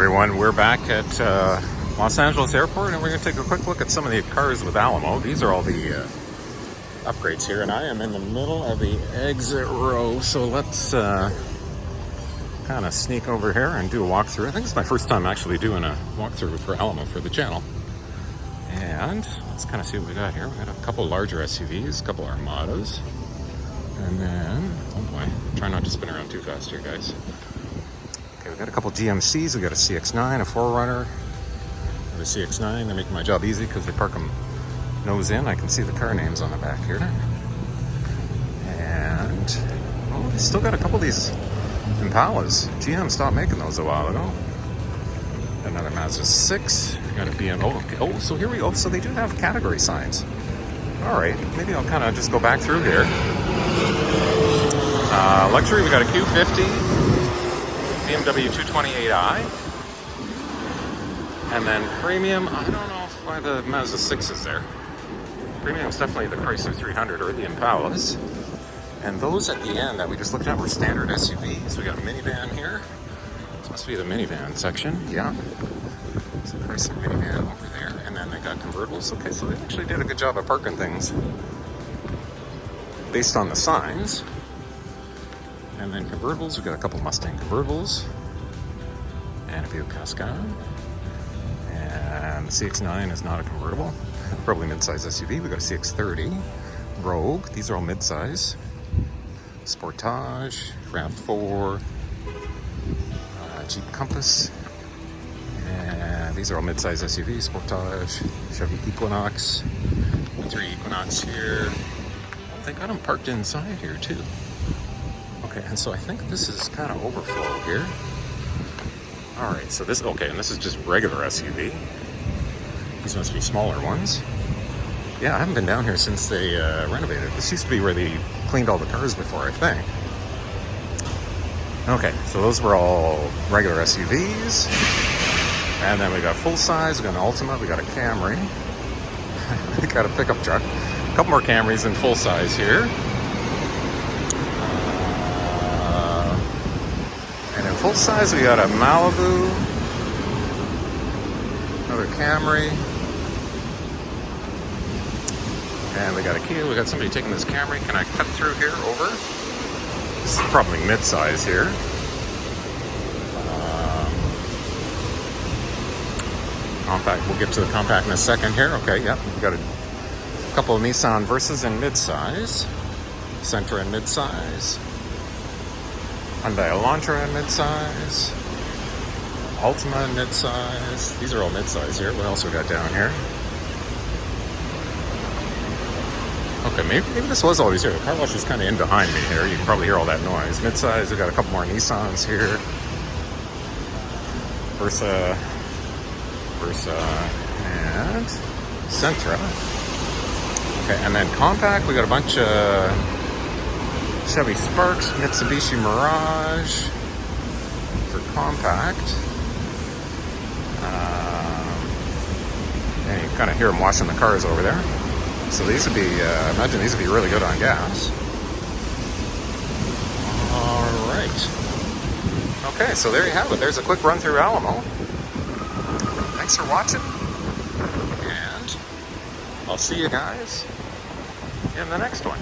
everyone, we're back at Los Angeles Airport, and we're going to take a quick look at some of the cars with Alamo. These are all the upgrades here, and I am in the middle of the exit row, so let's kind of sneak over here and do a walkthrough. I think it's my first time actually doing a walkthrough for Alamo for the channel. And let's kind of see what we got here. We got a couple larger SUVs, a couple Armadas, and then, oh boy, try not to spin around too fast here, guys. Okay, we got a couple GMCs. We got a CX-9, a 4Runner, and a CX-9. They're making my job easy because they park them nose in. I can see the car names on the back here. And, oh, they still got a couple of these Impalas. GM stopped making those a while ago. Another Mazda 6. Got a BM. Oh, okay. Oh, so here we go. So they do have category signs. All right, maybe I'll kind of just go back through here. Luxury, we got a Q50, BMW 228i, and then premium, I don't know why the Mazda 6 is there. Premium is definitely the Chrysler 300 or the Impalas. And those at the end that we just looked at were standard SUVs. We got a minivan here. This must be the minivan section, yeah. So Chrysler minivan over there, and then they got convertibles. Okay, so they actually did a good job of parking things based on the signs. And then convertibles, we got a couple Mustang convertibles and a Buick Cascade. And the CX-9 is not a convertible, probably mid-size SUV. We got a CX-30, Rogue. These are all mid-size. Sportage, RAV4, Jeep Compass. And these are all mid-size SUVs. Sportage, Chevy Equinox, the 3 Equinox here. Oh, they got them parked inside here too. Okay, and so I think this is kind of overflow here. All right, so this, okay, and this is just regular SUV. These must be smaller ones. Yeah, I haven't been down here since they renovated. This used to be where they cleaned all the cars before, I think. Okay, so those were all regular SUVs. And then we got full size, we got an Altima, we got a Camry. We got a pickup truck. A couple more Camrys in full size here. And in full size, we got a Malibu, another Camry, and we got a Kia. We got somebody taking this Camry. Can I cut through here over? This is probably mid-size here. Compact. We'll get to the compact in a second here. Okay, yep. We got a couple of Nissan Versas in mid-size, Sentra in mid-size. Hyundai Elantra in mid-size, Altima in mid-size. These are all mid-size here. What else we got down here? Okay, maybe this was always here. The car wash is kind of in behind me here. You can probably hear all that noise. Mid-size, we got a couple more Nissans here. Versa, and Sentra. Okay, and then compact, we got a bunch of Chevy Sparks, Mitsubishi Mirage for compact. And you kind of hear them washing the cars over there. So these would be, I imagine these would be really good on gas. All right. Okay, so there you have it. There's a quick run through Alamo. Thanks for watching. And I'll see you guys in the next one.